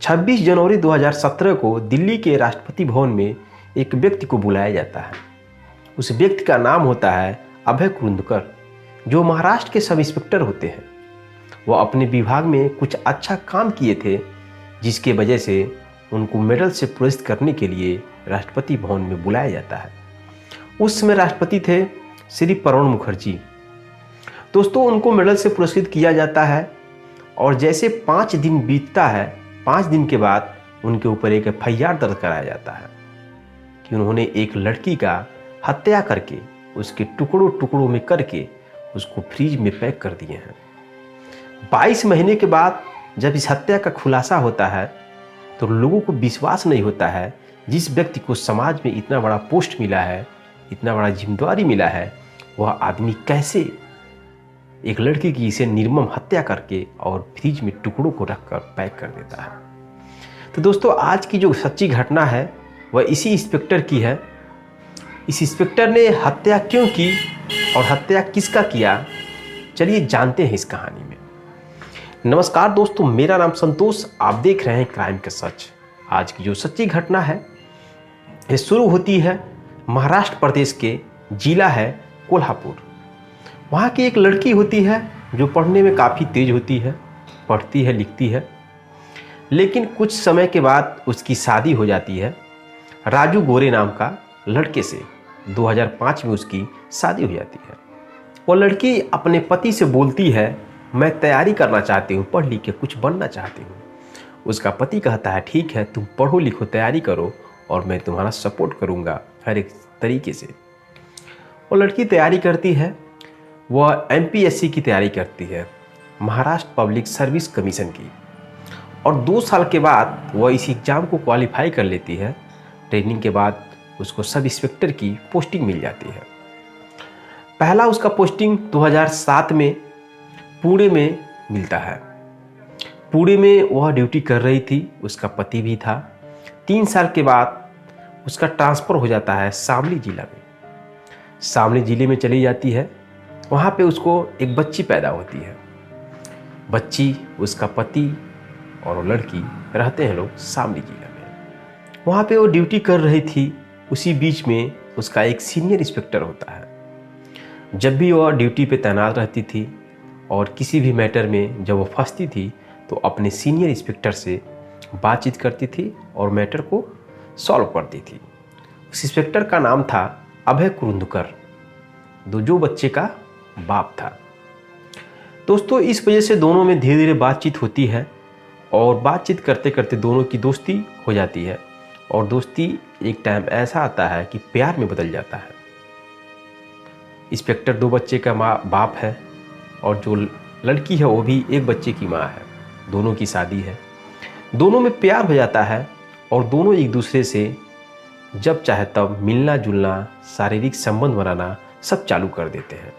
26 जनवरी 2017 को दिल्ली के राष्ट्रपति भवन में एक व्यक्ति को बुलाया जाता है। उस व्यक्ति का नाम होता है अभय कुरुंदकर, जो महाराष्ट्र के सब इंस्पेक्टर होते हैं। वह अपने विभाग में कुछ अच्छा काम किए थे, जिसके वजह से उनको मेडल से पुरस्कृत करने के लिए राष्ट्रपति भवन में बुलाया जाता है। उस समय राष्ट्रपति थे श्री प्रणब मुखर्जी। दोस्तों, उनको मेडल से पुरस्कृत किया जाता है और जैसे 5 दिन बीतता है, 5 दिन के बाद उनके ऊपर एक FIR दर्ज कराया जाता है कि उन्होंने एक लड़की का हत्या करके उसके टुकड़ों टुकड़ों में करके उसको फ्रिज में पैक कर दिए हैं। 22 महीने के बाद जब इस हत्या का खुलासा होता है तो लोगों को विश्वास नहीं होता है, जिस व्यक्ति को समाज में इतना बड़ा पोस्ट मिला है, इतना बड़ा जिम्मेदारी मिला है, वह आदमी कैसे एक लड़की की इसे निर्मम हत्या करके और फ्रिज में टुकड़ों को रखकर पैक कर देता है। तो दोस्तों, आज की जो सच्ची घटना है वह इसी इंस्पेक्टर की है। इस इंस्पेक्टर ने हत्या क्यों की और हत्या किसका किया, चलिए जानते हैं इस कहानी में। नमस्कार दोस्तों, मेरा नाम संतोष, आप देख रहे हैं क्राइम के सच। आज की जो सच्ची घटना है ये शुरू होती है महाराष्ट्र प्रदेश के जिला है कोल्हापुर। वहाँ की एक लड़की होती है जो पढ़ने में काफ़ी तेज होती है, पढ़ती है, लिखती है, लेकिन कुछ समय के बाद उसकी शादी हो जाती है राजू गोरे नाम का लड़के से। 2005 में उसकी शादी हो जाती है। वो लड़की अपने पति से बोलती है, मैं तैयारी करना चाहती हूँ, पढ़ लिख के कुछ बनना चाहती हूँ। उसका पति कहता है, ठीक है, तुम पढ़ो लिखो, तैयारी करो और मैं तुम्हारा सपोर्ट करूँगा हर एक तरीके से। वो लड़की तैयारी करती है, वह MPSC की तैयारी करती है, महाराष्ट्र पब्लिक सर्विस कमीशन की, और 2 साल के बाद वह इस एग्ज़ाम को क्वालिफाई कर लेती है। ट्रेनिंग के बाद उसको सब इंस्पेक्टर की पोस्टिंग मिल जाती है। पहला उसका पोस्टिंग 2007 में पुणे में मिलता है। पुणे में वह ड्यूटी कर रही थी, उसका पति भी था। 3 साल के बाद उसका ट्रांसफ़र हो जाता है शामली जिला में। शामली जिले में चली जाती है, वहाँ पे उसको एक बच्ची पैदा होती है। बच्ची, उसका पति और वो लड़की रहते हैं लोग शामली जिला में। वहाँ पे वो ड्यूटी कर रही थी, उसी बीच में उसका एक सीनियर इंस्पेक्टर होता है। जब भी वह ड्यूटी पे तैनात रहती थी और किसी भी मैटर में जब वो फंसती थी तो अपने सीनियर इंस्पेक्टर से बातचीत करती थी और मैटर को सॉल्व करती थी। उस इंस्पेक्टर का नाम था अभय कुरुंदकर, जो बच्चे का बाप था। दोस्तों, इस वजह से दोनों में धीरे धीरे बातचीत होती है और बातचीत करते करते दोनों की दोस्ती हो जाती है और दोस्ती एक टाइम ऐसा आता है कि प्यार में बदल जाता है। इंस्पेक्टर 2 बच्चे का बाप है और जो लड़की है वो भी 1 बच्चे की माँ है। दोनों की शादी है, दोनों में प्यार हो जाता है और दोनों एक दूसरे से जब चाहे तब मिलना जुलना, शारीरिक संबंध बनाना सब चालू कर देते हैं।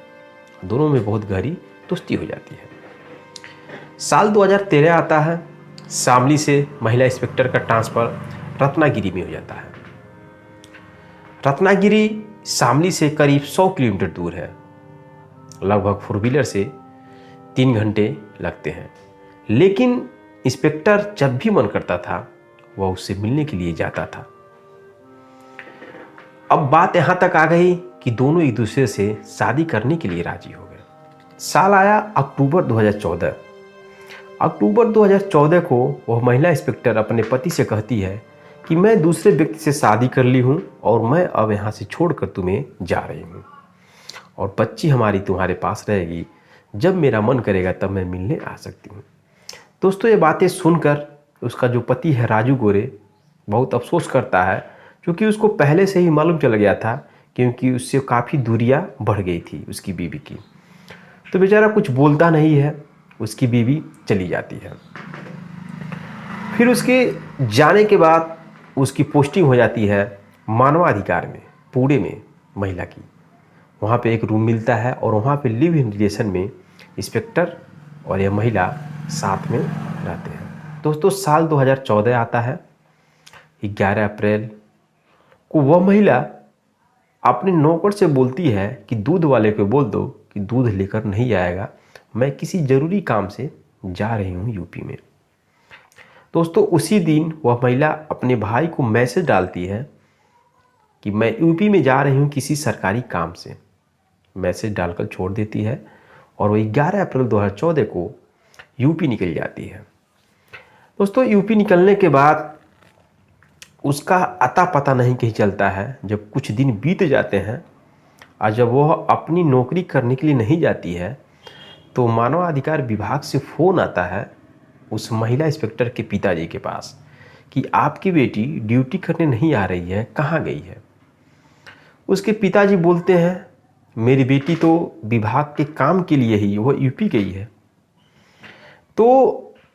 दोनों में बहुत गहरी दोस्ती हो जाती है। साल 2013 आता है। शामली से महिला इंस्पेक्टर का ट्रांसफ़र रत्नागिरी में हो जाता है। रत्नागिरी शामली से करीब 100 किलोमीटर दूर है। लगभग 4 व्हीलर से 3 घंटे लगते हैं। लेकिन इंस्पेक्टर जब भी मन करता था वह उससे मिलने के लिए जाता था। अब बात यहाँ तक आ गई कि दोनों एक दूसरे से शादी करने के लिए राजी हो गए। साल आया अक्टूबर 2014। अक्टूबर 2014 को वह महिला इंस्पेक्टर अपने पति से कहती है कि मैं दूसरे व्यक्ति से शादी कर ली हूँ और मैं अब यहाँ से छोड़कर तुम्हें जा रही हूँ और बच्ची हमारी तुम्हारे पास रहेगी, जब मेरा मन करेगा तब मैं मिलने आ सकती हूँ। दोस्तों, ये बातें सुनकर उसका जो पति है राजू गोरे बहुत अफसोस करता है, क्योंकि उसको पहले से ही मालूम चल गया था, क्योंकि उससे काफ़ी दूरियां बढ़ गई थी उसकी बीवी की। तो बेचारा कुछ बोलता नहीं है, उसकी बीवी चली जाती है। फिर उसके जाने के बाद उसकी पोस्टिंग हो जाती है मानवाधिकार में, पुणे में महिला की। वहाँ पे एक रूम मिलता है और वहाँ पे लिव इन रिलेशन में इंस्पेक्टर और यह महिला साथ में रहते हैं। दोस्तों, साल 2014 आता है। 11 अप्रैल को वह महिला अपने नौकर से बोलती है कि दूध वाले को बोल दो कि दूध लेकर नहीं आएगा, मैं किसी ज़रूरी काम से जा रही हूँ यूपी में। दोस्तों उसी दिन वह महिला अपने भाई को मैसेज डालती है कि मैं यूपी में जा रही हूँ किसी सरकारी काम से। मैसेज डालकर छोड़ देती है और वो 11 अप्रैल 2014 को यूपी निकल जाती है। दोस्तों यूपी निकलने के बाद उसका अता पता नहीं कहीं चलता है। जब कुछ दिन बीत जाते हैं और जब वह अपनी नौकरी करने के लिए नहीं जाती है तो मानवाधिकार विभाग से फ़ोन आता है उस महिला इंस्पेक्टर के पिताजी के पास कि आपकी बेटी ड्यूटी करने नहीं आ रही है, कहाँ गई है। उसके पिताजी बोलते हैं मेरी बेटी तो विभाग के काम के लिए ही वह यूपी गई है। तो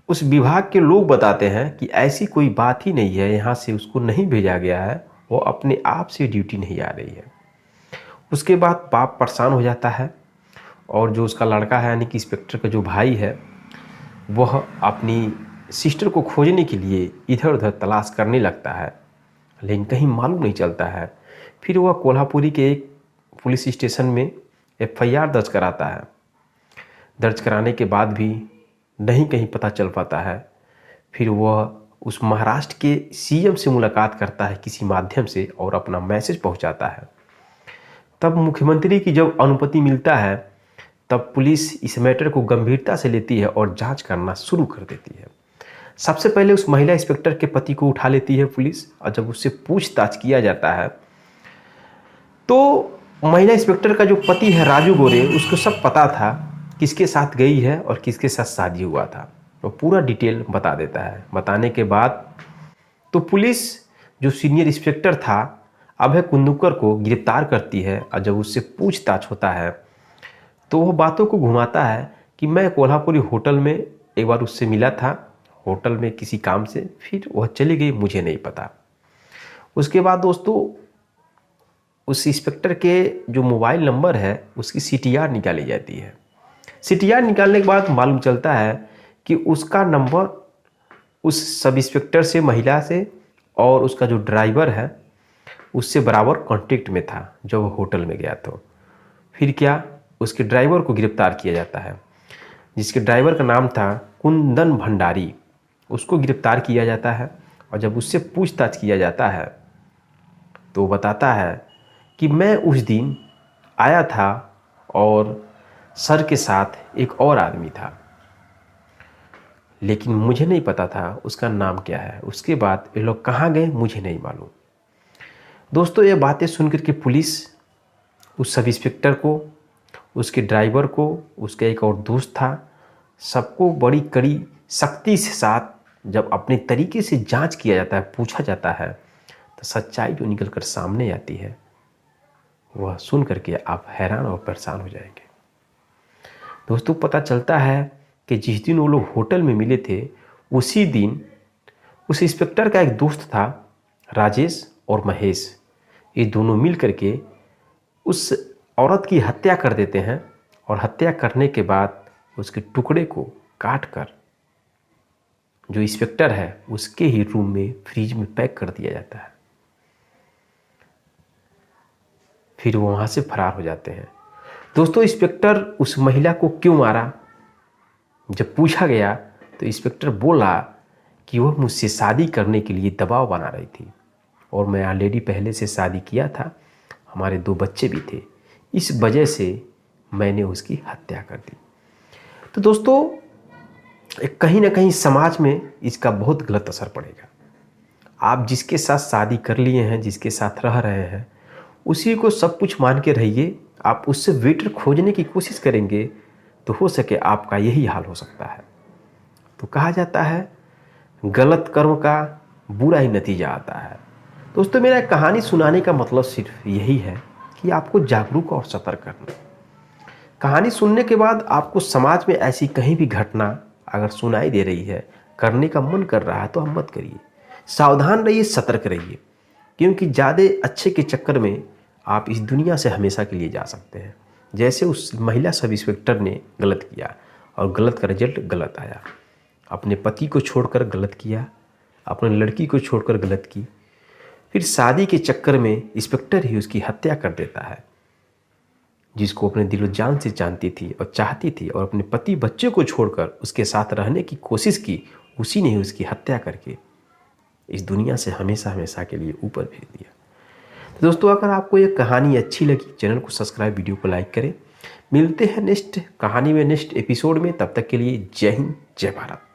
उस विभाग के लोग बताते हैं कि ऐसी कोई बात ही नहीं है, यहाँ से उसको नहीं भेजा गया है, वो अपने आप से ड्यूटी नहीं आ रही है। उसके बाद बाप परेशान हो जाता है और जो उसका लड़का है यानी कि इंस्पेक्टर का जो भाई है वह अपनी सिस्टर को खोजने के लिए इधर उधर तलाश करने लगता है, लेकिन कहीं मालूम नहीं चलता है। फिर वह कोल्हापुरी के एक पुलिस स्टेशन में FIR दर्ज कराता है। दर्ज कराने के बाद भी नहीं कहीं पता चल पाता है। फिर वह उस महाराष्ट्र के CM से मुलाकात करता है किसी माध्यम से और अपना मैसेज पहुंचाता है। तब मुख्यमंत्री की जब अनुमति मिलता है तब पुलिस इस मैटर को गंभीरता से लेती है और जांच करना शुरू कर देती है। सबसे पहले उस महिला इंस्पेक्टर के पति को उठा लेती है पुलिस और जब उससे पूछताछ किया जाता है तो महिला इंस्पेक्टर का जो पति है राजू गोरे, उसको सब पता था किसके साथ गई है और किसके साथ शादी हुआ था। वो पूरा डिटेल बता देता है। बताने के बाद तो पुलिस जो सीनियर इंस्पेक्टर था अभय कुंदूकर को गिरफ्तार करती है और जब उससे पूछताछ होता है तो वह बातों को घुमाता है कि मैं कोल्हापुरी होटल में एक बार उससे मिला था, होटल में किसी काम से, फिर वह चली गई, मुझे नहीं पता। उसके बाद दोस्तों उस इंस्पेक्टर के जो मोबाइल नंबर है उसकी CTR निकाली जाती है। CTR निकालने के बाद मालूम चलता है कि उसका नंबर उस सब इंस्पेक्टर से, महिला से और उसका जो ड्राइवर है उससे बराबर कांटेक्ट में था जब वो होटल में गया। तो फिर क्या, उसके ड्राइवर को गिरफ्तार किया जाता है जिसके ड्राइवर का नाम था कुंदन भंडारी। उसको गिरफ्तार किया जाता है और जब उससे पूछताछ किया जाता है तो बताता है कि मैं उस दिन आया था और सर के साथ एक और आदमी था, लेकिन मुझे नहीं पता था उसका नाम क्या है। उसके बाद ये लोग कहाँ गए मुझे नहीं मालूम। दोस्तों ये बातें सुनकर के पुलिस उस सब इंस्पेक्टर को, उसके ड्राइवर को, उसका एक और दोस्त था, सबको बड़ी कड़ी सख्ती से साथ जब अपने तरीके से जांच किया जाता है, पूछा जाता है, तो सच्चाई जो निकल कर सामने आती है वह सुन करके आप हैरान और परेशान हो जाएंगे। दोस्तों पता चलता है कि जिस दिन वो लोग होटल में मिले थे उसी दिन उस इंस्पेक्टर का एक दोस्त था राजेश और महेश, ये दोनों मिल करके उस औरत की हत्या कर देते हैं और हत्या करने के बाद उसके टुकड़े को काट कर जो इंस्पेक्टर है उसके ही रूम में फ्रिज में पैक कर दिया जाता है। फिर वो वहाँ से फरार हो जाते हैं। दोस्तों इंस्पेक्टर उस महिला को क्यों मारा, जब पूछा गया तो इंस्पेक्टर बोला कि वह मुझसे शादी करने के लिए दबाव बना रही थी और मैं ऑलरेडी पहले से शादी किया था, हमारे 2 बच्चे भी थे, इस वजह से मैंने उसकी हत्या कर दी। तो दोस्तों कहीं ना कहीं समाज में इसका बहुत गलत असर पड़ेगा। आप जिसके साथ शादी कर लिए हैं, जिसके साथ रह रहे हैं, उसी को सब कुछ मान के रहिए। आप उससे बेटर खोजने की कोशिश करेंगे तो हो सके आपका यही हाल हो सकता है। तो कहा जाता है गलत कर्म का बुरा ही नतीजा आता है। दोस्तों मेरा कहानी सुनाने का मतलब सिर्फ यही है कि आपको जागरूक और सतर्क करना। कहानी सुनने के बाद आपको समाज में ऐसी कहीं भी घटना अगर सुनाई दे रही है, करने का मन कर रहा है तो हम मत करिए। सावधान रहिए, सतर्क रहिए, क्योंकि ज़्यादा अच्छे के चक्कर में आप इस दुनिया से हमेशा के लिए जा सकते हैं। जैसे उस महिला सब इंस्पेक्टर ने गलत किया और गलत का रिजल्ट गलत आया। अपने पति को छोड़कर गलत किया, अपने लड़की को छोड़कर गलत की, फिर शादी के चक्कर में इंस्पेक्टर ही उसकी हत्या कर देता है, जिसको अपने दिलो जान से जानती थी और चाहती थी और अपने पति बच्चे को छोड़कर उसके साथ रहने की कोशिश की, उसी ने उसकी हत्या करके इस दुनिया से हमेशा हमेशा के लिए ऊपर भेज दिया। तो दोस्तों, अगर आपको ये कहानी अच्छी लगी, चैनल को सब्सक्राइब, वीडियो को लाइक करें। मिलते हैं नेक्स्ट कहानी में, नेक्स्ट एपिसोड में। तब तक के लिए जय हिंद, जय भारत।